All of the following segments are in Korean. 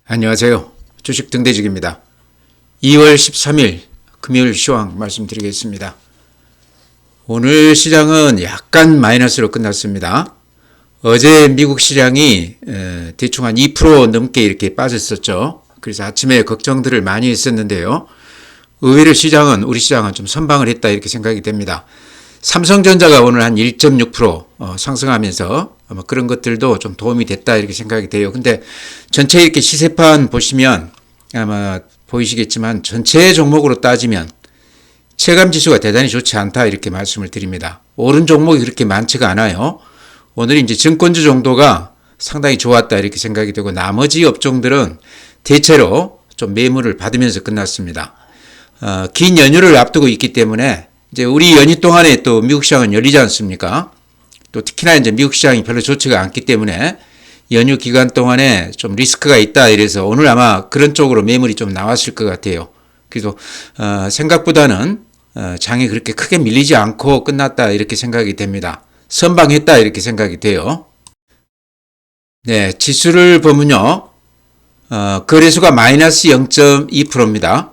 안녕하세요. 주식 등대직입니다. 2월 13일 금요일 시황 말씀드리겠습니다. 오늘 시장은 약간 마이너스로 끝났습니다. 어제 미국 시장이 대충 한 2% 넘게 이렇게 빠졌었죠. 그래서 아침에 걱정들을 많이 했었는데요. 의외로 우리 시장은 좀 선방을 했다 이렇게 생각이 됩니다. 삼성전자가 오늘 한 1.6% 상승하면서 아마 그런 것들도 좀 도움이 됐다 이렇게 생각이 돼요. 근데 전체 이렇게 시세판 보시면 아마 보이시겠지만 전체 종목으로 따지면 체감 지수가 대단히 좋지 않다 이렇게 말씀을 드립니다. 오른 종목이 그렇게 많지가 않아요. 오늘 이제 증권주 정도가 상당히 좋았다 이렇게 생각이 되고 나머지 업종들은 대체로 좀 매물을 받으면서 끝났습니다. 긴 연휴를 앞두고 있기 때문에 이제 우리 연휴 동안에 또 미국 시장은 열리지 않습니까? 또 특히나 이제 미국 시장이 별로 좋지가 않기 때문에 연휴 기간 동안에 좀 리스크가 있다 이래서 오늘 아마 그런 쪽으로 매물이 좀 나왔을 것 같아요. 그래서 생각보다는 장이 그렇게 크게 밀리지 않고 끝났다 이렇게 생각이 됩니다. 선방했다 이렇게 생각이 돼요. 네, 지수를 보면요. 거래소가 마이너스 0.2%입니다.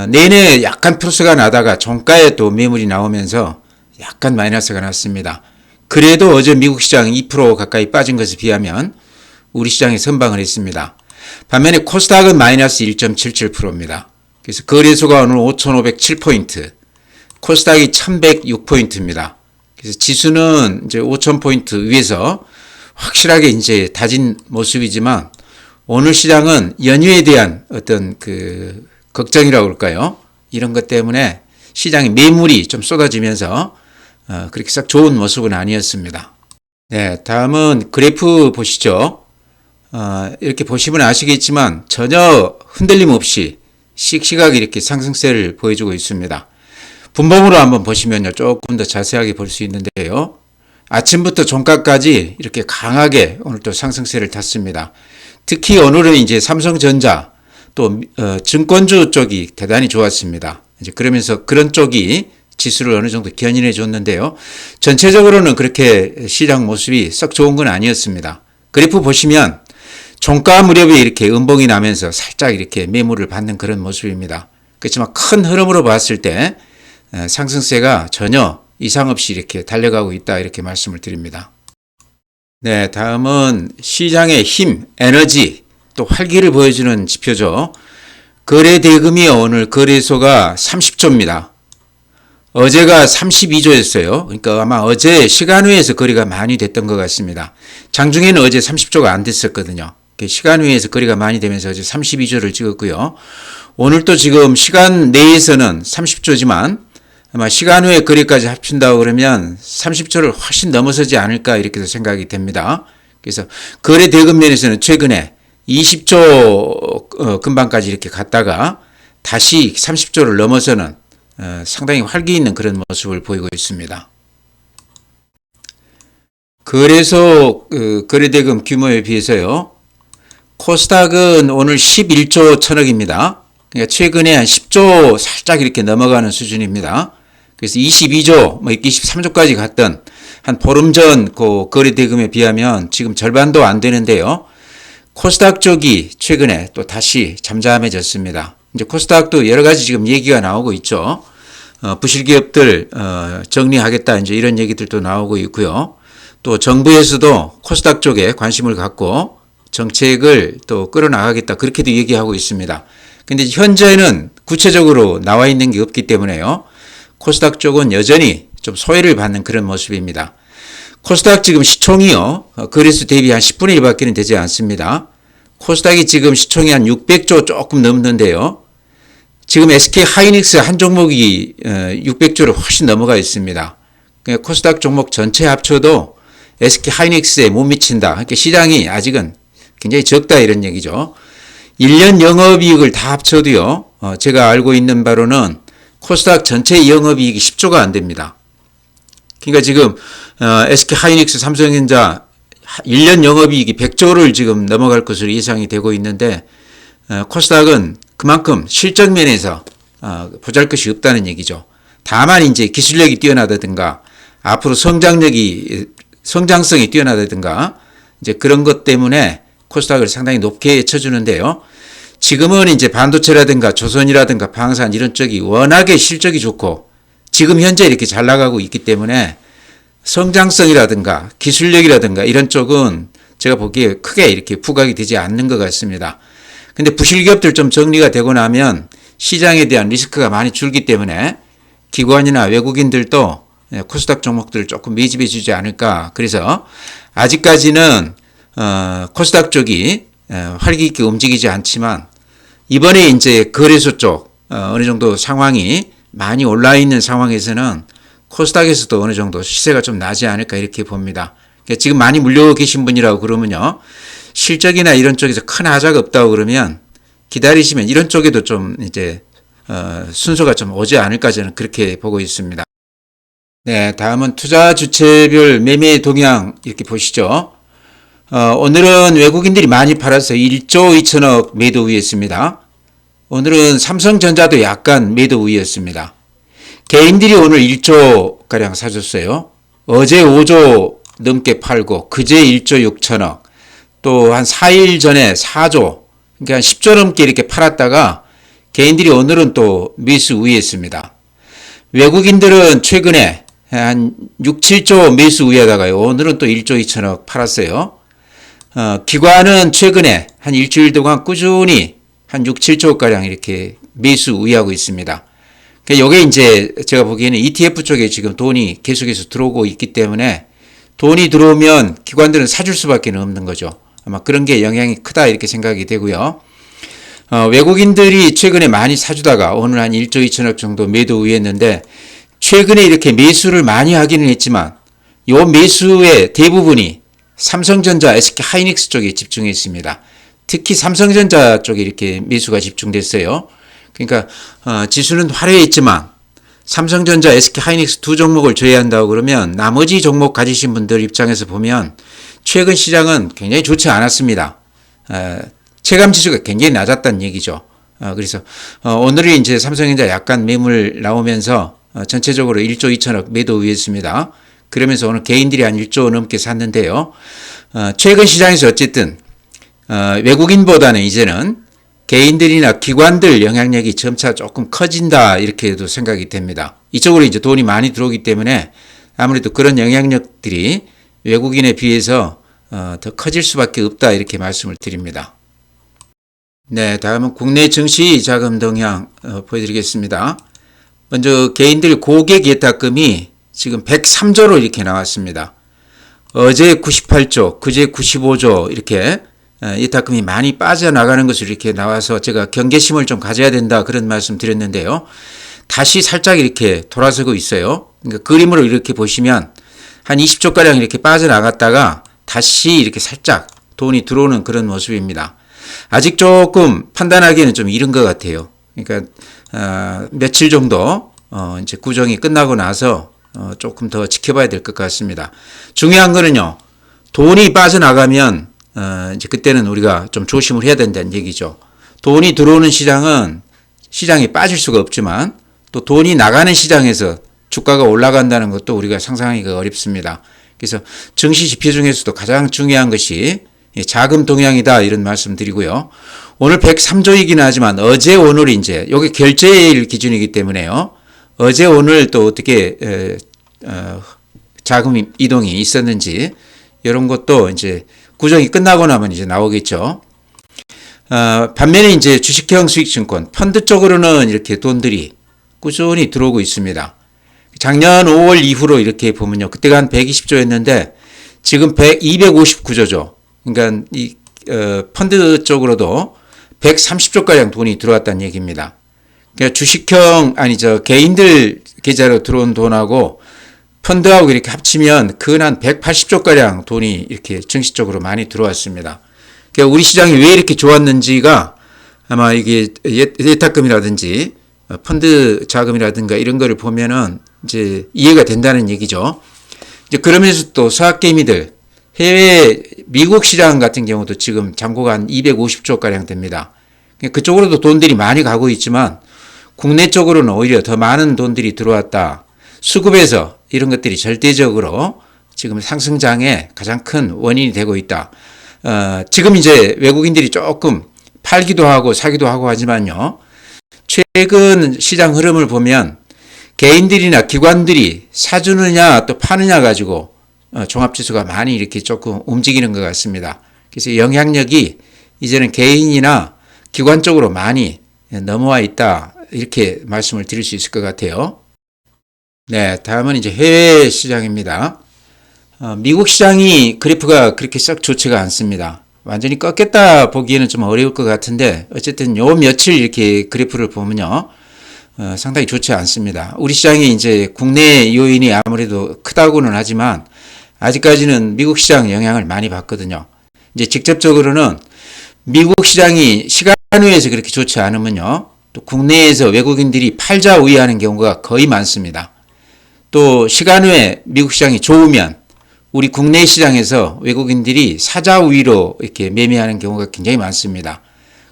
내내 약간 플러스가 나다가 종가에 또 매물이 나오면서 약간 마이너스가 났습니다. 그래도 어제 미국 시장 2% 가까이 빠진 것에 비하면 우리 시장이 선방을 했습니다. 반면에 코스닥은 마이너스 1.77%입니다. 그래서 거래소가 오늘 5,507포인트, 코스닥이 1,106포인트입니다. 그래서 지수는 이제 5,000포인트 위에서 확실하게 이제 다진 모습이지만 오늘 시장은 연휴에 대한 어떤 걱정이라고 그럴까요? 이런 것 때문에 시장에 매물이 좀 쏟아지면서 그렇게 썩 좋은 모습은 아니었습니다. 네, 다음은 그래프 보시죠. 이렇게 보시면 아시겠지만 전혀 흔들림 없이 씩씩하게 이렇게 상승세를 보여주고 있습니다. 분봉으로 한번 보시면요. 조금 더 자세하게 볼 수 있는데요. 아침부터 종가까지 이렇게 강하게 오늘 또 상승세를 탔습니다. 특히 오늘은 이제 삼성전자 또 증권주 쪽이 대단히 좋았습니다. 이제 그러면서 그런 쪽이 지수를 어느 정도 견인해 줬는데요. 전체적으로는 그렇게 시장 모습이 썩 좋은 건 아니었습니다. 그래프 보시면 종가 무렵에 이렇게 음봉이 나면서 살짝 이렇게 매물을 받는 그런 모습입니다. 그렇지만 큰 흐름으로 봤을 때 상승세가 전혀 이상 없이 이렇게 달려가고 있다 이렇게 말씀을 드립니다. 네, 다음은 시장의 힘, 에너지 또 활기를 보여주는 지표죠. 거래 대금이 오늘 거래소가 30조입니다. 어제가 32조였어요. 그러니까 아마 어제 시간외에서 거래가 많이 됐던 것 같습니다. 장중에는 어제 30조가 안 됐었거든요. 시간외에서 거래가 많이 되면서 어제 32조를 찍었고요. 오늘 또 지금 시간 내에서는 30조지만 아마 시간 외 거래까지 합친다고 그러면 30조를 훨씬 넘어서지 않을까 이렇게 생각이 됩니다. 그래서 거래 대금 면에서는 최근에 20조 근방까지 이렇게 갔다가 다시 30조를 넘어서는 상당히 활기 있는 그런 모습을 보이고 있습니다. 거래소 거래대금 규모에 비해서요. 코스닥은 오늘 11조 천억입니다. 그러니까 최근에 한 10조 살짝 이렇게 넘어가는 수준입니다. 그래서 22조, 23조까지 갔던 한 보름 전 그 거래대금에 비하면 지금 절반도 안 되는데요. 코스닥 쪽이 최근에 또 다시 잠잠해졌습니다. 이제 코스닥도 여러 가지 지금 얘기가 나오고 있죠. 부실 기업들 정리하겠다 이제 이런 얘기들도 나오고 있고요. 또 정부에서도 코스닥 쪽에 관심을 갖고 정책을 또 끌어나가겠다 그렇게도 얘기하고 있습니다. 근데 현재는 구체적으로 나와 있는 게 없기 때문에요. 코스닥 쪽은 여전히 좀 소외를 받는 그런 모습입니다. 코스닥 지금 시총이요. 거래수 대비 한 10분의 1밖에 되지 않습니다. 코스닥이 지금 시총이 한 600조 조금 넘는데요. 지금 SK 하이닉스 한 종목이 600조를 훨씬 넘어가 있습니다. 코스닥 종목 전체 합쳐도 SK 하이닉스에 못 미친다. 그러니까 시장이 아직은 굉장히 적다 이런 얘기죠. 1년 영업이익을 다 합쳐도요. 제가 알고 있는 바로는 코스닥 전체 영업이익이 10조가 안 됩니다. 그러니까 지금 SK 하이닉스, 삼성전자 1년 영업이익이 100조를 지금 넘어갈 것으로 예상이 되고 있는데 코스닥은 그만큼 실적 면에서 보잘것이 없다는 얘기죠. 다만 이제 기술력이 뛰어나다든가 앞으로 성장성이 뛰어나다든가 이제 그런 것 때문에 코스닥을 상당히 높게 쳐주는데요. 지금은 이제 반도체라든가 조선이라든가 방산 이런 쪽이 워낙에 실적이 좋고 지금 현재 이렇게 잘 나가고 있기 때문에 성장성이라든가 기술력이라든가 이런 쪽은 제가 보기에 크게 이렇게 부각이 되지 않는 것 같습니다. 근데 부실기업들 좀 정리가 되고 나면 시장에 대한 리스크가 많이 줄기 때문에 기관이나 외국인들도 코스닥 종목들을 조금 매집해 주지 않을까. 그래서 아직까지는 코스닥 쪽이 활기 있게 움직이지 않지만 이번에 이제 거래소 쪽 어느 정도 상황이 많이 올라 있는 상황에서는 코스닥에서도 어느 정도 시세가 좀 나지 않을까 이렇게 봅니다. 그러니까 지금 많이 물려 계신 분이라고 그러면요. 실적이나 이런 쪽에서 큰 하자가 없다고 그러면 기다리시면 이런 쪽에도 좀 이제 순서가 좀 오지 않을까 저는 그렇게 보고 있습니다. 네, 다음은 투자 주체별 매매 동향 이렇게 보시죠. 오늘은 외국인들이 많이 팔아서 1조 2천억 매도 우위였습니다. 오늘은 삼성전자도 약간 매도 우위였습니다. 개인들이 오늘 1조 가량 사줬어요. 어제 5조 넘게 팔고 그제 1조 6천억 또 한 4일 전에 4조 그러니까 10조 넘게 이렇게 팔았다가 개인들이 오늘은 또 매수 우위했습니다. 외국인들은 최근에 한 6, 7조 매수 우위하다가요. 오늘은 또 1조 2천억 팔았어요. 기관은 최근에 한 일주일 동안 꾸준히 한 6, 7조가량 이렇게 매수 우위하고 있습니다. 요게 이제 제가 보기에는 ETF 쪽에 지금 돈이 계속해서 들어오고 있기 때문에 돈이 들어오면 기관들은 사줄 수밖에 없는 거죠. 아마 그런 게 영향이 크다 이렇게 생각이 되고요. 외국인들이 최근에 많이 사주다가 오늘 한 1조 2천억 정도 매도 우위했는데 최근에 이렇게 매수를 많이 하기는 했지만 요 매수의 대부분이 삼성전자, SK하이닉스 쪽에 집중해 있습니다. 특히 삼성전자 쪽에 이렇게 매수가 집중됐어요. 그러니까 지수는 화려했지만 삼성전자, SK하이닉스 두 종목을 제외한다고 그러면 나머지 종목 가지신 분들 입장에서 보면 최근 시장은 굉장히 좋지 않았습니다. 체감 지수가 굉장히 낮았다는 얘기죠. 그래서 오늘이 이제 삼성전자 약간 매물 나오면서 전체적으로 1조 2천억 매도 우위했습니다. 그러면서 오늘 개인들이 한 1조 넘게 샀는데요. 최근 시장에서 어쨌든 외국인보다는 이제는 개인들이나 기관들 영향력이 점차 조금 커진다 이렇게도 생각이 됩니다. 이쪽으로 이제 돈이 많이 들어오기 때문에 아무래도 그런 영향력들이 외국인에 비해서 더 커질 수밖에 없다 이렇게 말씀을 드립니다. 네, 다음은 국내 증시 자금 동향 보여드리겠습니다. 먼저 개인들 고객 예탁금이 지금 103조로 이렇게 나왔습니다. 어제 98조, 그제 95조 이렇게 예탁금이 많이 빠져나가는 것으로 이렇게 나와서 제가 경계심을 좀 가져야 된다 그런 말씀 드렸는데요. 다시 살짝 이렇게 돌아서고 있어요. 그러니까 그림으로 이렇게 보시면 한 20조가량 이렇게 빠져나갔다가 다시 이렇게 살짝 돈이 들어오는 그런 모습입니다. 아직 조금 판단하기에는 좀 이른 것 같아요. 그러니까 며칠 정도 이제 구정이 끝나고 나서 조금 더 지켜봐야 될 것 같습니다. 중요한 거는요. 돈이 빠져나가면 이제 그때는 우리가 좀 조심을 해야 된다는 얘기죠. 돈이 들어오는 시장은 시장이 빠질 수가 없지만 또 돈이 나가는 시장에서 주가가 올라간다는 것도 우리가 상상하기가 어렵습니다. 그래서 증시 지표 중에서도 가장 중요한 것이 자금 동향이다 이런 말씀 드리고요. 오늘 103조이긴 하지만 어제 오늘이 이제 여기 결제일 기준이기 때문에요. 어제 오늘 또 어떻게 자금 이동이 있었는지 이런 것도 이제 구정이 끝나고 나면 이제 나오겠죠. 반면에 이제 주식형 수익증권 펀드 쪽으로는 이렇게 돈들이 꾸준히 들어오고 있습니다. 작년 5월 이후로 이렇게 보면요. 그때가 한 120조였는데 지금 259조죠. 그러니까 이 펀드 쪽으로도 130조가량 돈이 들어왔다는 얘기입니다. 그러니까 주식형 개인들 계좌로 들어온 돈하고 펀드하고 이렇게 합치면 근 한 180조가량 돈이 이렇게 증시 쪽으로 많이 들어왔습니다. 그러니까 우리 시장이 왜 이렇게 좋았는지가 아마 이게 예탁금이라든지 펀드 자금이라든가 이런 거를 보면은 이제 이해가 된다는 얘기죠. 이제 그러면서 또 서학개미들 해외 미국 시장 같은 경우도 지금 잔고가 한 250조가량 됩니다. 그쪽으로도 돈들이 많이 가고 있지만 국내 쪽으로는 오히려 더 많은 돈들이 들어왔다. 수급에서 이런 것들이 절대적으로 지금 상승장의 가장 큰 원인이 되고 있다. 지금 이제 외국인들이 조금 팔기도 하고 사기도 하고 하지만요. 최근 시장 흐름을 보면 개인들이나 기관들이 사주느냐 또 파느냐 가지고 종합지수가 많이 이렇게 조금 움직이는 것 같습니다. 그래서 영향력이 이제는 개인이나 기관 쪽으로 많이 넘어와 있다, 이렇게 말씀을 드릴 수 있을 것 같아요. 네, 다음은 이제 해외 시장입니다. 미국 시장이 그래프가 그렇게 썩 좋지가 않습니다. 완전히 꺾였다 보기에는 좀 어려울 것 같은데 어쨌든 요 며칠 이렇게 그래프를 보면요, 상당히 좋지 않습니다. 우리 시장이 이제 국내 요인이 아무래도 크다고는 하지만 아직까지는 미국 시장 영향을 많이 받거든요. 이제 직접적으로는 미국 시장이 시간외에서 그렇게 좋지 않으면요, 또 국내에서 외국인들이 팔자 우위하는 경우가 거의 많습니다. 또 시간외 미국 시장이 좋으면 우리 국내 시장에서 외국인들이 사자 우위로 이렇게 매매하는 경우가 굉장히 많습니다.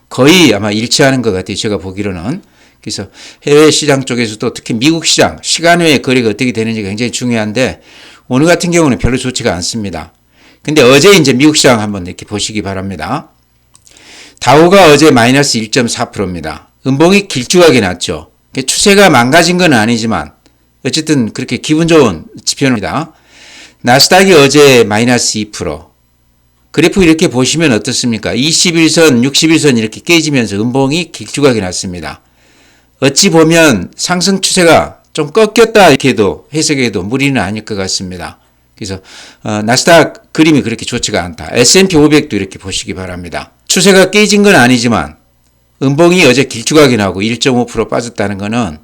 거의 아마 일치하는 것 같아요, 제가 보기로는. 그래서 해외 시장 쪽에서도 특히 미국 시장, 시간외 거래가 어떻게 되는지가 굉장히 중요한데 오늘 같은 경우는 별로 좋지가 않습니다. 근데 어제 이제 미국 시장 한번 이렇게 보시기 바랍니다. 다우가 어제 마이너스 1.4%입니다. 음봉이 길쭉하게 났죠. 추세가 망가진 건 아니지만 어쨌든 그렇게 기분 좋은 지표입니다. 나스닥이 어제 마이너스 2%. 그래프 이렇게 보시면 어떻습니까? 21선, 61선 이렇게 깨지면서 음봉이 길쭉하게 났습니다. 어찌 보면 상승 추세가 좀 꺾였다 이렇게 해도 해석해도 무리는 아닐 것 같습니다. 그래서 나스닥 그림이 그렇게 좋지가 않다. S&P 500도 이렇게 보시기 바랍니다. 추세가 깨진 건 아니지만 음봉이 어제 길쭉하게 나고 1.5% 빠졌다는 것은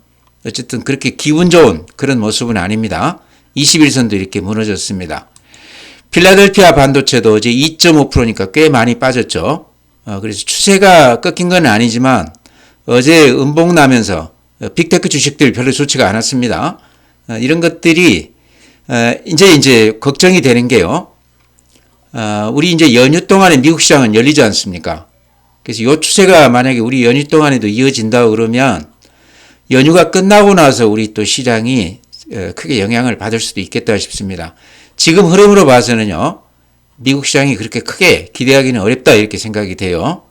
어쨌든 그렇게 기분 좋은 그런 모습은 아닙니다. 21선도 이렇게 무너졌습니다. 필라델피아 반도체도 어제 2.5%니까 꽤 많이 빠졌죠. 그래서 추세가 꺾인 건 아니지만 어제 음봉 나면서 빅테크 주식들 별로 좋지가 않았습니다. 이런 것들이 이제 걱정이 되는 게요. 우리 이제 연휴 동안에 미국 시장은 열리지 않습니까? 그래서 이 추세가 만약에 우리 연휴 동안에도 이어진다 그러면 연휴가 끝나고 나서 우리 또 시장이 크게 영향을 받을 수도 있겠다 싶습니다. 지금 흐름으로 봐서는요, 미국 시장이 그렇게 크게 기대하기는 어렵다 이렇게 생각이 돼요.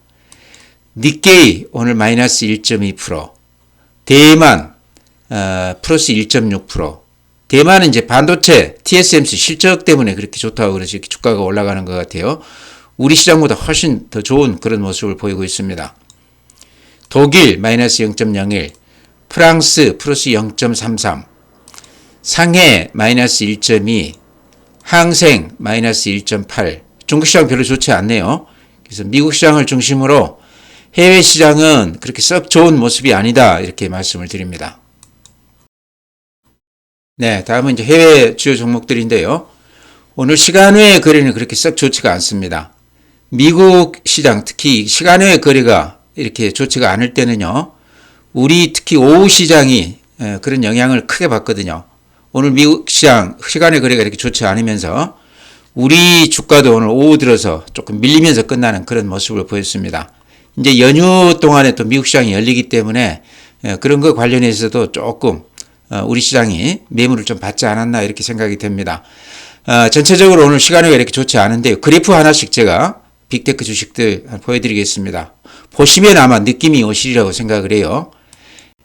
니케이 오늘 마이너스 1.2%, 대만 플러스 1.6%. 대만은 이제 반도체 TSMC 실적 때문에 그렇게 좋다고 그래서 주가가 올라가는 것 같아요. 우리 시장보다 훨씬 더 좋은 그런 모습을 보이고 있습니다. 독일 마이너스 0.01, 프랑스 플러스 0.33, 상해 마이너스 1.2, 항생 마이너스 1.8. 중국 시장 별로 좋지 않네요. 그래서 미국 시장을 중심으로 해외 시장은 그렇게 썩 좋은 모습이 아니다 이렇게 말씀을 드립니다. 네, 다음은 이제 해외 주요 종목들인데요. 오늘 시간외 거래는 그렇게 썩 좋지가 않습니다. 미국 시장 특히 시간외 거래가 이렇게 좋지가 않을 때는요, 우리 특히 오후 시장이 그런 영향을 크게 받거든요. 오늘 미국 시장 시간외 거래가 이렇게 좋지 않으면서 우리 주가도 오늘 오후 들어서 조금 밀리면서 끝나는 그런 모습을 보였습니다. 이제 연휴 동안에 또 미국 시장이 열리기 때문에 그런 것 관련해서도 조금 우리 시장이 매물을 좀 받지 않았나 이렇게 생각이 됩니다. 전체적으로 오늘 시간외가 이렇게 좋지 않은데요. 그래프 하나씩 제가 빅테크 주식들 보여드리겠습니다. 보시면 아마 느낌이 오시리라고 생각을 해요.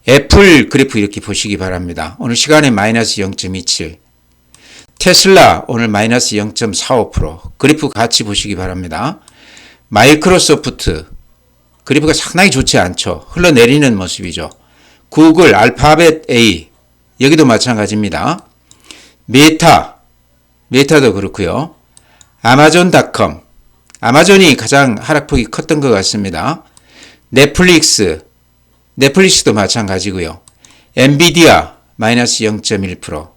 애플 그래프 이렇게 보시기 바랍니다. 오늘 시간에 마이너스 0.27. 테슬라 오늘 마이너스 0.45%. 그래프 같이 보시기 바랍니다. 마이크로소프트 그래프가 상당히 좋지 않죠. 흘러내리는 모습이죠. 구글, 알파벳 A 여기도 마찬가지입니다. 메타도 그렇고요. 아마존닷컴 아마존이 가장 하락폭이 컸던 것 같습니다. 넷플릭스도 마찬가지고요. 엔비디아 마이너스 0.1%.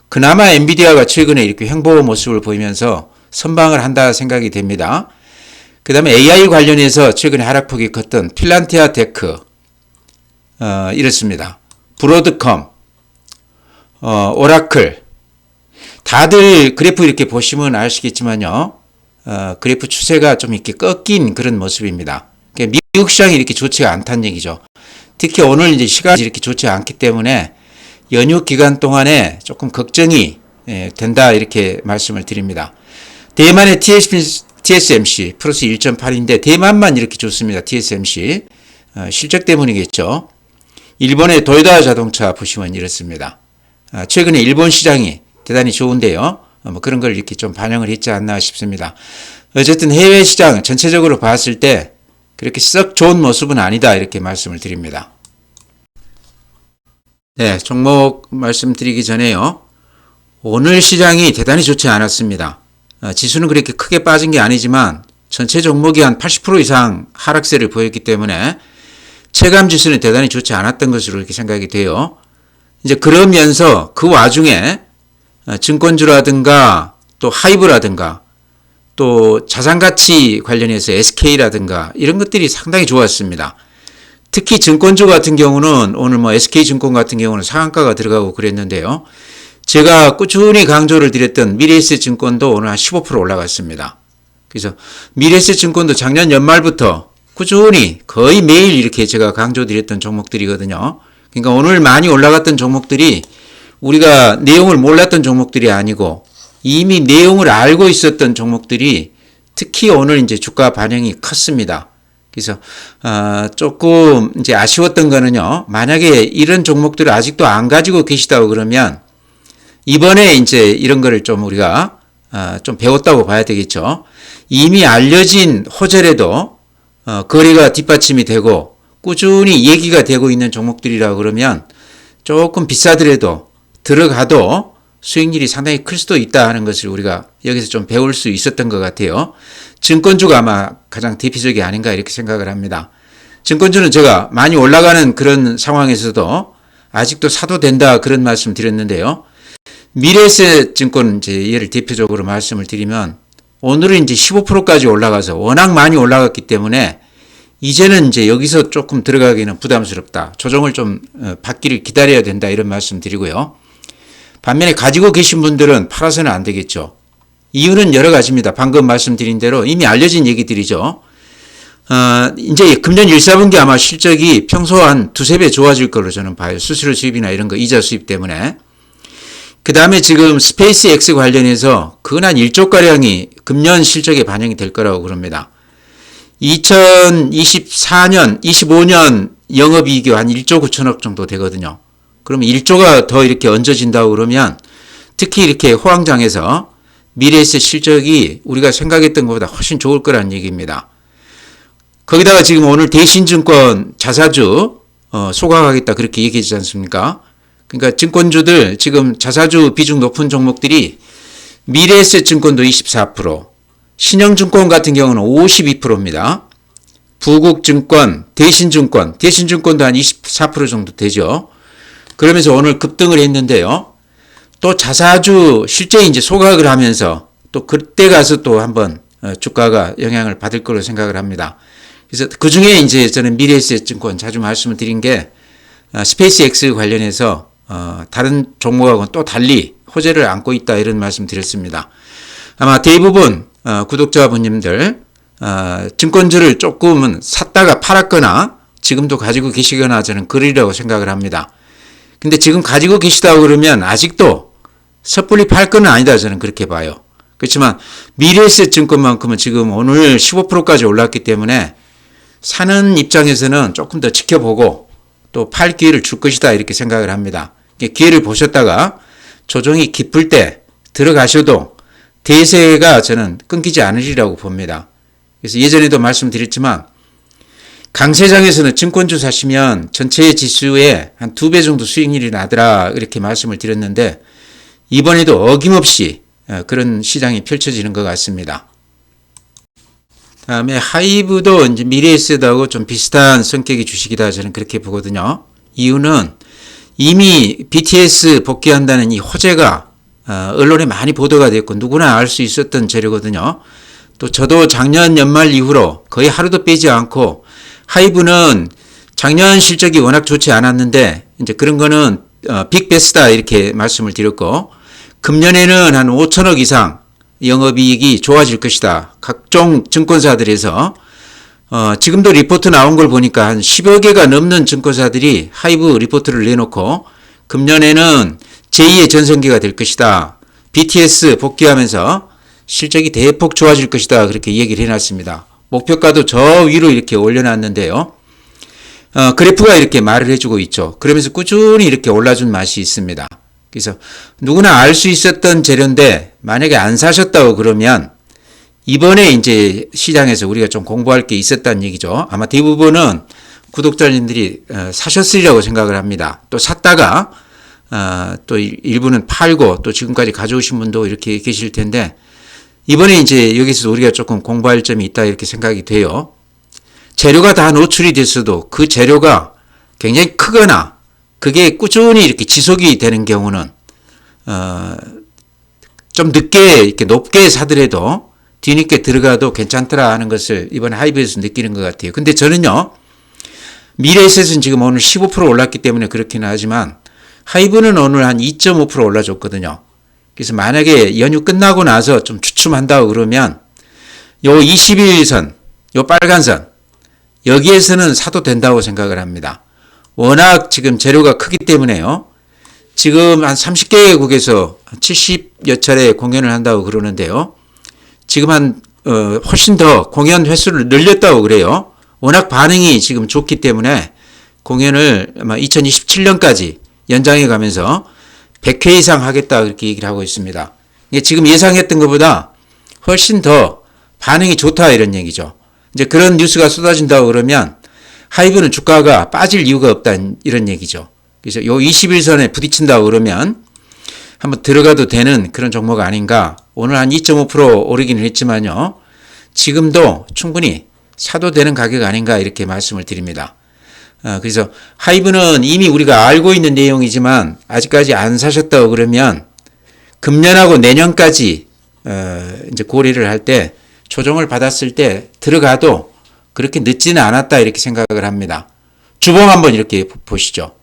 그나마 엔비디아가 최근에 이렇게 횡보 모습을 보이면서 선방을 한다 생각이 됩니다. 그 다음에 AI 관련해서 최근에 하락폭이 컸던 필란티아 테크 이렇습니다. 브로드컴, 오라클 다들 그래프 이렇게 보시면 아시겠지만요. 그래프 추세가 좀 이렇게 꺾인 그런 모습입니다. 그러니까 미국 시장이 이렇게 좋지가 않다는 얘기죠. 특히 오늘 이제 시간이 이렇게 좋지 않기 때문에 연휴 기간 동안에 조금 걱정이 된다 이렇게 말씀을 드립니다. 대만의 TSMC 플러스 1.8인데 대만만 이렇게 좋습니다. TSMC 실적 때문이겠죠. 일본의 도요타 자동차 보시면 이렇습니다. 최근에 일본 시장이 대단히 좋은데요. 뭐 그런 걸 이렇게 좀 반영을 했지 않나 싶습니다. 어쨌든 해외 시장 전체적으로 봤을 때 그렇게 썩 좋은 모습은 아니다 이렇게 말씀을 드립니다. 네, 종목 말씀드리기 전에요. 오늘 시장이 대단히 좋지 않았습니다. 지수는 그렇게 크게 빠진 게 아니지만 전체 종목이 한 80% 이상 하락세를 보였기 때문에 체감 지수는 대단히 좋지 않았던 것으로 이렇게 생각이 돼요. 이제 그러면서 그 와중에 증권주라든가 또 하이브라든가 또 자산가치 관련해서 SK라든가 이런 것들이 상당히 좋았습니다. 특히 증권주 같은 경우는 오늘 뭐 SK증권 같은 경우는 상한가가 들어가고 그랬는데요. 제가 꾸준히 강조를 드렸던 미래에셋증권도 오늘 한 15% 올라갔습니다. 그래서 미래에셋증권도 작년 연말부터 꾸준히 거의 매일 이렇게 제가 강조드렸던 종목들이거든요. 그러니까 오늘 많이 올라갔던 종목들이 우리가 내용을 몰랐던 종목들이 아니고 이미 내용을 알고 있었던 종목들이 특히 오늘 이제 주가 반영이 컸습니다. 그래서 조금 이제 아쉬웠던 거는요. 만약에 이런 종목들을 아직도 안 가지고 계시다고 그러면 이번에 이제 이런 거를 좀 우리가 좀 배웠다고 봐야 되겠죠. 이미 알려진 호재라도 거래가 뒷받침이 되고 꾸준히 얘기가 되고 있는 종목들이라고 그러면 조금 비싸더라도 들어가도 수익률이 상당히 클 수도 있다 하는 것을 우리가 여기서 좀 배울 수 있었던 것 같아요. 증권주가 아마 가장 대표적이 아닌가 이렇게 생각을 합니다. 증권주는 제가 많이 올라가는 그런 상황에서도 아직도 사도 된다 그런 말씀 드렸는데요. 미래에셋증권 이제 얘를 대표적으로 말씀을 드리면 오늘은 이제 15%까지 올라가서 워낙 많이 올라갔기 때문에 이제는 이제 여기서 조금 들어가기는 부담스럽다. 조정을 좀 받기를 기다려야 된다 이런 말씀 드리고요. 반면에 가지고 계신 분들은 팔아서는 안 되겠죠. 이유는 여러 가지입니다. 방금 말씀드린 대로 이미 알려진 얘기들이죠. 이제 금년 1, 4분기 아마 실적이 평소 한 두세 배 좋아질 걸로 저는 봐요. 수수료 수입이나 이런 거 이자 수입 때문에. 그 다음에 지금 스페이스 X 관련해서 근한 1조가량이 금년 실적에 반영이 될 거라고 그럽니다. 2024년, 25년 영업이익이 한 1조 9천억 정도 되거든요. 그러면 1조가 더 이렇게 얹어진다고 그러면 특히 이렇게 호황장에서 미래에셋 실적이 우리가 생각했던 것보다 훨씬 좋을 거라는 얘기입니다. 거기다가 지금 오늘 대신증권 자사주 소각하겠다 그렇게 얘기하지 않습니까? 그러니까 증권주들 지금 자사주 비중 높은 종목들이 미래에셋 증권도 24%, 신영증권 같은 경우는 52%입니다. 부국증권, 대신증권도 한 24% 정도 되죠. 그러면서 오늘 급등을 했는데요. 또 자사주 실제 이제 소각을 하면서 또 그때 가서 또 한번 주가가 영향을 받을 걸로 생각을 합니다. 그래서 그 중에 이제 저는 미래에셋 증권 자주 말씀을 드린 게 스페이스 X 관련해서 다른 종목하고는 또 달리 호재를 안고 있다 이런 말씀 드렸습니다. 아마 대부분 구독자분님들 증권주를 조금은 샀다가 팔았거나 지금도 가지고 계시거나 저는 그러리라고 생각을 합니다. 근데 지금 가지고 계시다고 그러면 아직도 섣불리 팔 건 아니다 저는 그렇게 봐요. 그렇지만 미래에셋 증권만큼은 지금 오늘 15%까지 올랐기 때문에 사는 입장에서는 조금 더 지켜보고 또 팔 기회를 줄 것이다 이렇게 생각을 합니다. 기회를 보셨다가 조정이 깊을 때 들어가셔도 대세가 저는 끊기지 않으리라고 봅니다. 그래서 예전에도 말씀드렸지만 강세장에서는 증권주 사시면 전체 지수의 한 2배 정도 수익률이 나더라 이렇게 말씀을 드렸는데 이번에도 어김없이 그런 시장이 펼쳐지는 것 같습니다. 다음에 하이브도 이제 미래에셋하고 좀 비슷한 성격의 주식이다 저는 그렇게 보거든요. 이유는 이미 BTS 복귀한다는 이 호재가 언론에 많이 보도가 됐고 누구나 알 수 있었던 재료거든요. 또 저도 작년 연말 이후로 거의 하루도 빼지 않고 하이브는 작년 실적이 워낙 좋지 않았는데 이제 그런 거는 빅베스다 이렇게 말씀을 드렸고 금년에는 한 5천억 이상 영업이익이 좋아질 것이다. 각종 증권사들에서 지금도 리포트 나온 걸 보니까 한 10여 개가 넘는 증권사들이 하이브 리포트를 내놓고 금년에는 제2의 전성기가 될 것이다. BTS 복귀하면서 실적이 대폭 좋아질 것이다. 그렇게 얘기를 해놨습니다. 목표가도 저 위로 이렇게 올려놨는데요. 그래프가 이렇게 말을 해주고 있죠. 그러면서 꾸준히 이렇게 올라준 맛이 있습니다. 그래서 누구나 알 수 있었던 재료인데 만약에 안 사셨다고 그러면 이번에 이제 시장에서 우리가 좀 공부할 게 있었다는 얘기죠. 아마 대부분은 구독자님들이 사셨으리라고 생각을 합니다. 또 샀다가 또 일부는 팔고 또 지금까지 가져오신 분도 이렇게 계실 텐데 이번에 이제 여기서 우리가 조금 공부할 점이 있다 이렇게 생각이 돼요. 재료가 다 노출이 됐어도 그 재료가 굉장히 크거나 그게 꾸준히 이렇게 지속이 되는 경우는 좀 늦게 이렇게 높게 사더라도 뒤늦게 들어가도 괜찮더라 하는 것을 이번에 하이브에서 느끼는 것 같아요. 근데 저는요, 미래에셋은 지금 오늘 15% 올랐기 때문에 그렇기는 하지만 하이브는 오늘 한 2.5% 올라줬거든요. 그래서 만약에 연휴 끝나고 나서 좀 주춤한다고 그러면 요 21선, 요 빨간 선 여기에서는 사도 된다고 생각을 합니다. 워낙 지금 재료가 크기 때문에요. 지금 한 30개국에서 70여 차례 공연을 한다고 그러는데요. 지금 훨씬 더 공연 횟수를 늘렸다고 그래요. 워낙 반응이 지금 좋기 때문에 공연을 아마 2027년까지 연장해 가면서 100회 이상 하겠다 그렇게 얘기를 하고 있습니다. 이게 지금 예상했던 것보다 훨씬 더 반응이 좋다 이런 얘기죠. 이제 그런 뉴스가 쏟아진다고 그러면 하이브는 주가가 빠질 이유가 없다 이런 얘기죠. 그래서 요 21선에 부딪힌다고 그러면 한번 들어가도 되는 그런 종목 아닌가. 오늘 한 2.5% 오르기는 했지만요. 지금도 충분히 사도 되는 가격 아닌가 이렇게 말씀을 드립니다. 그래서 하이브는 이미 우리가 알고 있는 내용이지만 아직까지 안 사셨다고 그러면 금년하고 내년까지 이제 고려를 할 때 조정을 받았을 때 들어가도 그렇게 늦지는 않았다 이렇게 생각을 합니다. 주봉 한번 이렇게 보시죠.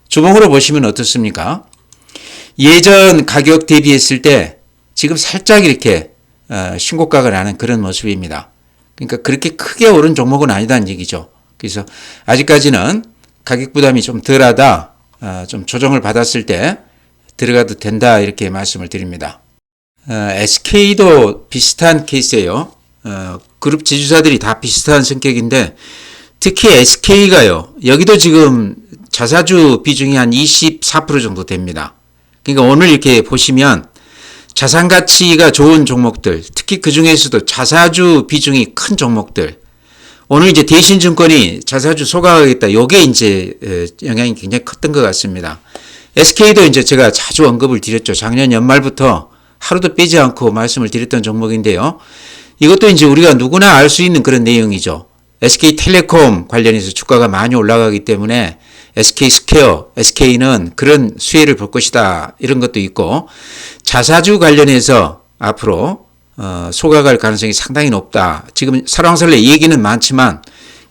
주봉으로 보시면 어떻습니까? 예전 가격 대비했을 때 지금 살짝 이렇게 신고가가 나는 그런 모습입니다. 그러니까 그렇게 크게 오른 종목은 아니다는 얘기죠. 그래서 아직까지는 가격 부담이 좀 덜하다, 좀 조정을 받았을 때 들어가도 된다 이렇게 말씀을 드립니다. SK도 비슷한 케이스예요. 그룹 지주사들이 다 비슷한 성격인데 특히 SK가요. 여기도 지금 자사주 비중이 한 24% 정도 됩니다. 그러니까 오늘 이렇게 보시면 자산 가치가 좋은 종목들, 특히 그 중에서도 자사주 비중이 큰 종목들, 오늘 이제 대신증권이 자사주 소각하겠다. 요게 이제 영향이 굉장히 컸던 것 같습니다. SK도 이제 제가 자주 언급을 드렸죠. 작년 연말부터 하루도 빼지 않고 말씀을 드렸던 종목인데요. 이것도 이제 우리가 누구나 알 수 있는 그런 내용이죠. SK텔레콤 관련해서 주가가 많이 올라가기 때문에 SK스퀘어, SK는 그런 수혜를 볼 것이다. 이런 것도 있고 자사주 관련해서 앞으로 소각할 가능성이 상당히 높다. 지금 설왕설래 얘기는 많지만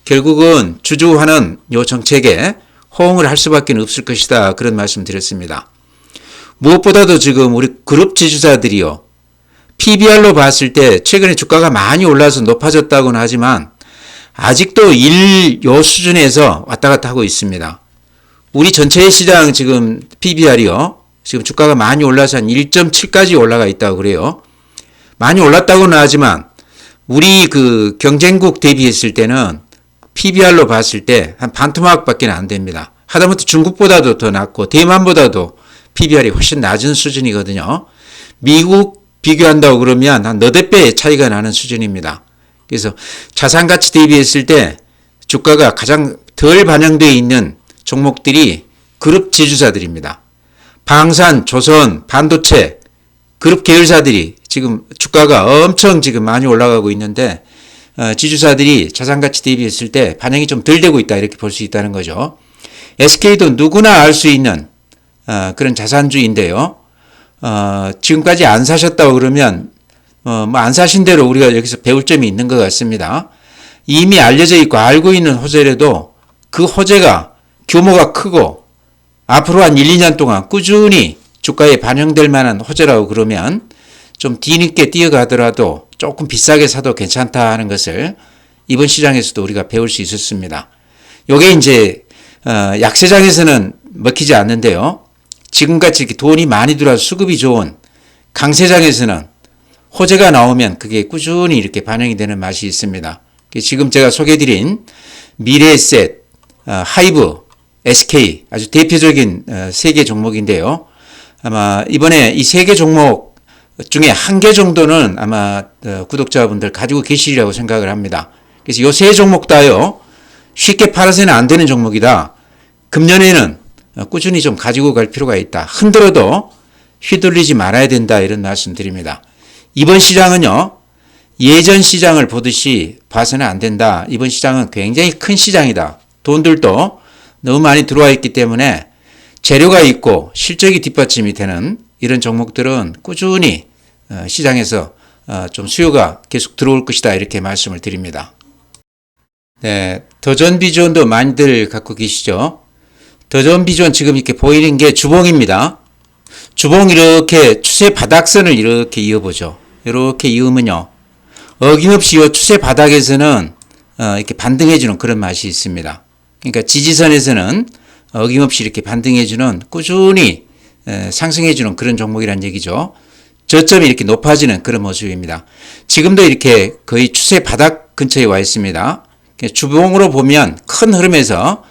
결국은 주주하는 요 정책에 호응을 할 수밖에 없을 것이다. 그런 말씀 드렸습니다. 무엇보다도 지금 우리 그룹 지주사들이요. PBR로 봤을 때 최근에 주가가 많이 올라서 높아졌다고는 하지만 아직도 요 수준에서 왔다 갔다 하고 있습니다. 우리 전체 시장 지금 PBR이요. 지금 주가가 많이 올라서 한 1.7까지 올라가 있다고 그래요. 많이 올랐다고는 하지만 우리 그 경쟁국 대비했을 때는 PBR로 봤을 때 한 반토막밖에 안 됩니다. 하다못해 중국보다도 더 낮고 대만보다도 PBR이 훨씬 낮은 수준이거든요. 미국 비교한다고 그러면 한 너댓 배 차이가 나는 수준입니다. 그래서 자산가치 대비했을 때 주가가 가장 덜 반영되어 있는 종목들이 그룹 지주사들입니다. 방산, 조선, 반도체, 그룹 계열사들이 지금 주가가 엄청 지금 많이 올라가고 있는데 지주사들이 자산가치 대비했을 때 반영이 좀 덜 되고 있다 이렇게 볼 수 있다는 거죠. SK도 누구나 알 수 있는 그런 자산주인데요. 지금까지 안 사셨다고 그러면 뭐 안 사신 대로 우리가 여기서 배울 점이 있는 것 같습니다. 이미 알려져 있고 알고 있는 호재라도 그 호재가 규모가 크고 앞으로 한 1, 2년 동안 꾸준히 주가에 반영될 만한 호재라고 그러면 좀 뒤늦게 뛰어가더라도 조금 비싸게 사도 괜찮다 하는 것을 이번 시장에서도 우리가 배울 수 있었습니다. 요게 이제 약세장에서는 먹히지 않는데요. 지금같이 이렇게 돈이 많이 들어와서 수급이 좋은 강세장에서는 호재가 나오면 그게 꾸준히 이렇게 반영이 되는 맛이 있습니다. 지금 제가 소개해드린 미래에셋, 하이브, SK 아주 대표적인 세 개 종목인데요. 아마 이번에 이 세 개 종목 중에 한 개 정도는 아마 구독자분들 가지고 계시리라고 생각을 합니다. 그래서 이 세 종목 다요 쉽게 팔아서는 안 되는 종목이다. 금년에는 꾸준히 좀 가지고 갈 필요가 있다. 흔들어도 휘둘리지 말아야 된다. 이런 말씀 드립니다. 이번 시장은요, 예전 시장을 보듯이 봐서는 안 된다. 이번 시장은 굉장히 큰 시장이다. 돈들도 너무 많이 들어와 있기 때문에 재료가 있고 실적이 뒷받침이 되는 이런 종목들은 꾸준히 시장에서 좀 수요가 계속 들어올 것이다. 이렇게 말씀을 드립니다. 네, 더전비전도 많이들 갖고 계시죠? 더전비전 지금 이렇게 보이는 게 주봉입니다. 주봉 이렇게 추세 바닥선을 이렇게 이어보죠. 이렇게 이으면요, 어김없이 이 추세 바닥에서는 이렇게 반등해주는 그런 맛이 있습니다. 그러니까 지지선에서는 어김없이 이렇게 반등해주는 꾸준히 상승해주는 그런 종목이란 얘기죠. 저점이 이렇게 높아지는 그런 모습입니다. 지금도 이렇게 거의 추세 바닥 근처에 와 있습니다. 주봉으로 보면 큰 흐름에서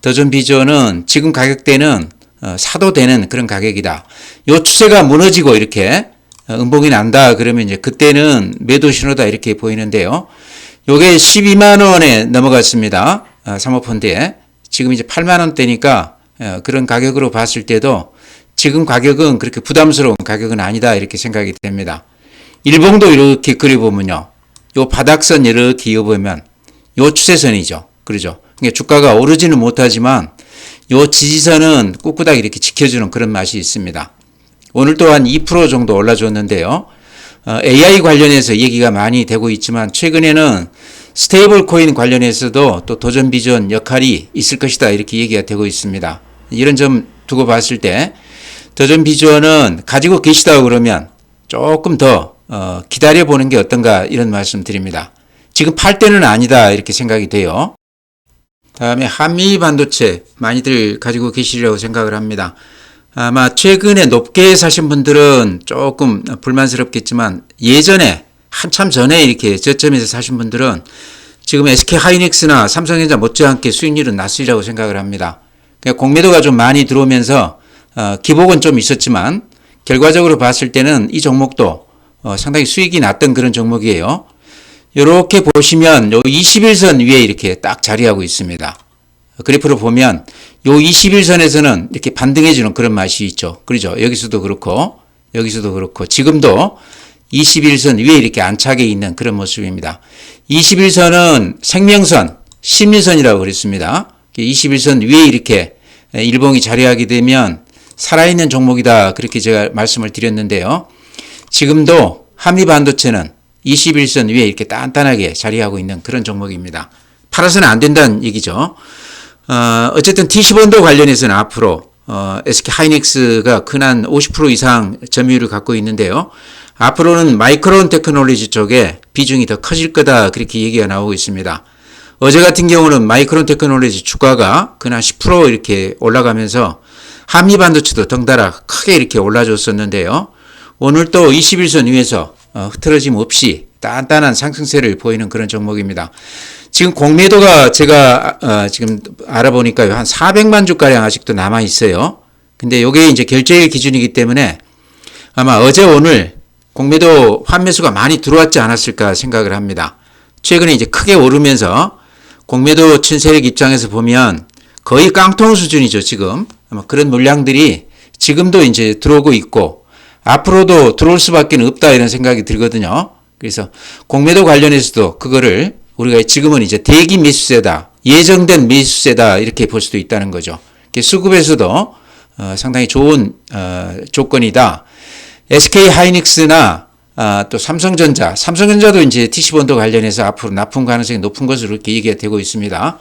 더전비전은 지금 가격대는 사도 되는 그런 가격이다. 요 추세가 무너지고 이렇게 음봉이 난다 그러면 이제 그때는 매도 신호다 이렇게 보이는데요. 요게 12만 원에 넘어갔습니다. 사모펀드에. 지금 이제 8만 원대니까 그런 가격으로 봤을 때도 지금 가격은 그렇게 부담스러운 가격은 아니다 이렇게 생각이 됩니다. 일봉도 이렇게 그려보면요, 요 바닥선 이렇게 이어보면 요 추세선이죠. 그러죠. 그러니까 주가가 오르지는 못하지만 요 지지선은 꿋꿋하게 이렇게 지켜주는 그런 맛이 있습니다. 오늘 또한 2% 정도 올라줬는데요. AI 관련해서 얘기가 많이 되고 있지만 최근에는 스테이블 코인 관련해서도 또 도전비전 역할이 있을 것이다 이렇게 얘기가 되고 있습니다. 이런 점 두고 봤을 때 도전비전은 가지고 계시다고 그러면 조금 더 기다려보는 게 어떤가 이런 말씀 드립니다. 지금 팔 때는 아니다 이렇게 생각이 돼요. 다음에 한미 반도체 많이들 가지고 계시리라고 생각을 합니다. 아마 최근에 높게 사신 분들은 조금 불만스럽겠지만 예전에 한참 전에 이렇게 저점에서 사신 분들은 지금 SK 하이닉스나 삼성전자 못지않게 수익률은 낮으리라고 생각을 합니다. 그러니까 공매도가 좀 많이 들어오면서 기복은 좀 있었지만 결과적으로 봤을 때는 이 종목도 상당히 수익이 났던 그런 종목이에요. 이렇게 보시면 요 21선 위에 이렇게 딱 자리하고 있습니다. 그래프로 보면 요 21선에서는 이렇게 반등해주는 그런 맛이 있죠. 그렇죠? 여기서도 그렇고 여기서도 그렇고 지금도 21선 위에 이렇게 안착해 있는 그런 모습입니다. 21선은 생명선, 심리선이라고 그랬습니다. 21선 위에 이렇게 일봉이 자리하게 되면 살아있는 종목이다 그렇게 제가 말씀을 드렸는데요. 지금도 한미반도체는 21선 위에 이렇게 단단하게 자리하고 있는 그런 종목입니다. 팔아서는 안 된다는 얘기죠. 어쨌든 T10원도 관련해서는 앞으로 SK 하이닉스가 근한 50% 이상 점유율을 갖고 있는데요. 앞으로는 마이크론 테크놀로지 쪽에 비중이 더 커질 거다 그렇게 얘기가 나오고 있습니다. 어제 같은 경우는 마이크론 테크놀로지 주가가 근한 10% 이렇게 올라가면서 한미반도체도 덩달아 크게 이렇게 올라줬었는데요. 오늘 또 21선 위에서 흐트러짐 없이 단단한 상승세를 보이는 그런 종목입니다. 지금 공매도가 제가 지금 알아보니까 한 400만 주가량 아직도 남아 있어요. 근데 이게 이제 결제일 기준이기 때문에 아마 어제 오늘 공매도 환매수가 많이 들어왔지 않았을까 생각을 합니다. 최근에 이제 크게 오르면서 공매도 친 세력 입장에서 보면 거의 깡통 수준이죠, 지금. 아마 그런 물량들이 지금도 이제 들어오고 있고 앞으로도 들어올 수밖에 없다 이런 생각이 들거든요. 그래서 공매도 관련해서도 그거를 우리가 지금은 이제 대기 매수세다, 예정된 매수세다 이렇게 볼 수도 있다는 거죠. 수급에서도 상당히 좋은 조건이다. SK 하이닉스나 또 삼성전자도 이제 T10원도 관련해서 앞으로 납품 가능성이 높은 것으로 이렇게 얘기가 되고 있습니다.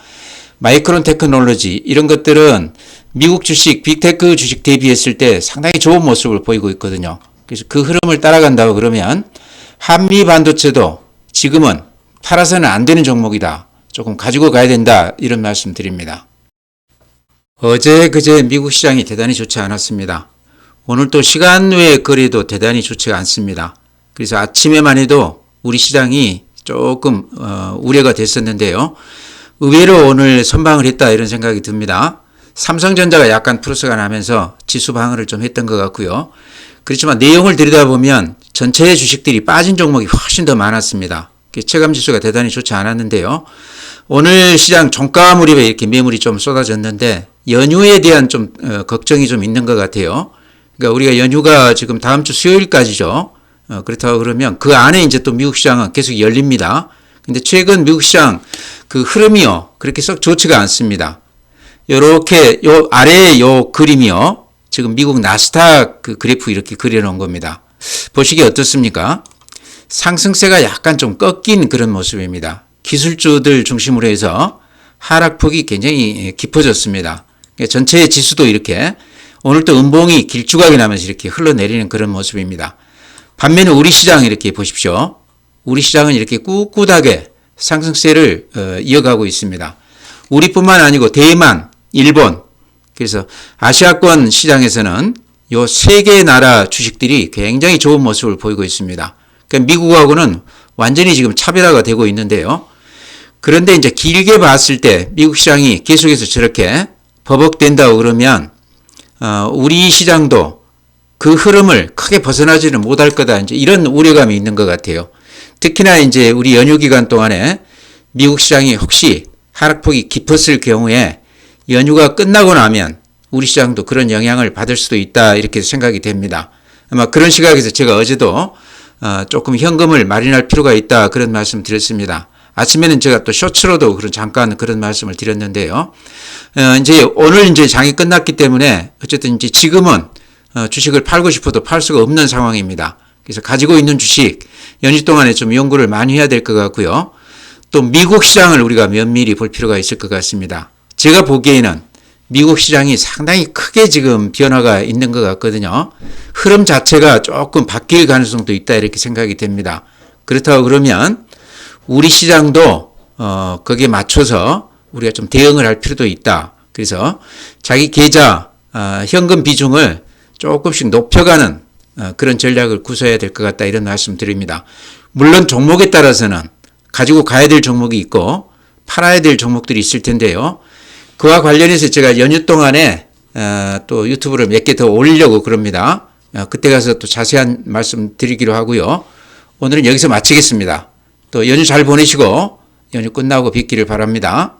마이크론 테크놀로지 이런 것들은 미국 주식, 빅테크 주식 대비했을 때 상당히 좋은 모습을 보이고 있거든요. 그래서 그 흐름을 따라간다고 그러면 한미 반도체도 지금은 팔아서는 안 되는 종목이다. 조금 가지고 가야 된다. 이런 말씀 드립니다. 어제 그제 미국 시장이 대단히 좋지 않았습니다. 오늘 또 시간 외의 거래도 대단히 좋지가 않습니다. 그래서 아침에만 해도 우리 시장이 조금 우려가 됐었는데요. 의외로 오늘 선방을 했다 이런 생각이 듭니다. 삼성전자가 약간 플러스가 나면서 지수 방어를 좀 했던 것 같고요. 그렇지만 내용을 들여다보면 전체 주식들이 빠진 종목이 훨씬 더 많았습니다. 체감지수가 대단히 좋지 않았는데요. 오늘 시장 종가 무렵에 이렇게 매물이 좀 쏟아졌는데 연휴에 대한 좀 걱정이 좀 있는 것 같아요. 그러니까 우리가 연휴가 지금 다음 주 수요일까지죠. 그렇다고 그러면 그 안에 이제 또 미국 시장은 계속 열립니다. 근데 최근 미국 시장 그 흐름이요. 그렇게 썩 좋지가 않습니다. 요렇게 요 아래에 요 그림이요. 지금 미국 나스닥 그 그래프 이렇게 그려놓은 겁니다. 보시기에 어떻습니까? 상승세가 약간 좀 꺾인 그런 모습입니다. 기술주들 중심으로 해서 하락폭이 굉장히 깊어졌습니다. 전체 지수도 이렇게 오늘 또 음봉이 길쭉하게 나면서 이렇게 흘러내리는 그런 모습입니다. 반면에 우리 시장 이렇게 보십시오. 우리 시장은 이렇게 꿋꿋하게 상승세를 이어가고 있습니다. 우리뿐만 아니고 대만, 일본, 그래서 아시아권 시장에서는 요 세 개의 나라 주식들이 굉장히 좋은 모습을 보이고 있습니다. 그러니까 미국하고는 완전히 지금 차별화가 되고 있는데요. 그런데 이제 길게 봤을 때 미국 시장이 계속해서 저렇게 버벅된다고 그러면 우리 시장도 그 흐름을 크게 벗어나지는 못할 거다. 이제 이런 우려감이 있는 것 같아요. 특히나 이제 우리 연휴 기간 동안에 미국 시장이 혹시 하락폭이 깊었을 경우에 연휴가 끝나고 나면 우리 시장도 그런 영향을 받을 수도 있다 이렇게 생각이 됩니다. 아마 그런 시각에서 제가 어제도 조금 현금을 마련할 필요가 있다 그런 말씀 드렸습니다. 아침에는 제가 또 쇼츠로도 잠깐 그런 말씀을 드렸는데요. 이제 오늘 이제 장이 끝났기 때문에 어쨌든 이제 지금은 주식을 팔고 싶어도 팔 수가 없는 상황입니다. 그래서 가지고 있는 주식 연휴 동안에 좀 연구를 많이 해야 될 것 같고요. 또 미국 시장을 우리가 면밀히 볼 필요가 있을 것 같습니다. 제가 보기에는 미국 시장이 상당히 크게 지금 변화가 있는 것 같거든요. 흐름 자체가 조금 바뀔 가능성도 있다 이렇게 생각이 됩니다. 그렇다고 그러면 우리 시장도 거기에 맞춰서 우리가 좀 대응을 할 필요도 있다. 그래서 자기 계좌 현금 비중을 조금씩 높여가는 그런 전략을 구사해야 될 것 같다 이런 말씀 드립니다. 물론 종목에 따라서는 가지고 가야 될 종목이 있고 팔아야 될 종목들이 있을 텐데요. 그와 관련해서 제가 연휴 동안에 또 유튜브를 몇 개 더 올리려고 그럽니다. 그때 가서 또 자세한 말씀 드리기로 하고요. 오늘은 여기서 마치겠습니다. 또 연휴 잘 보내시고 연휴 끝나고 뵙기를 바랍니다.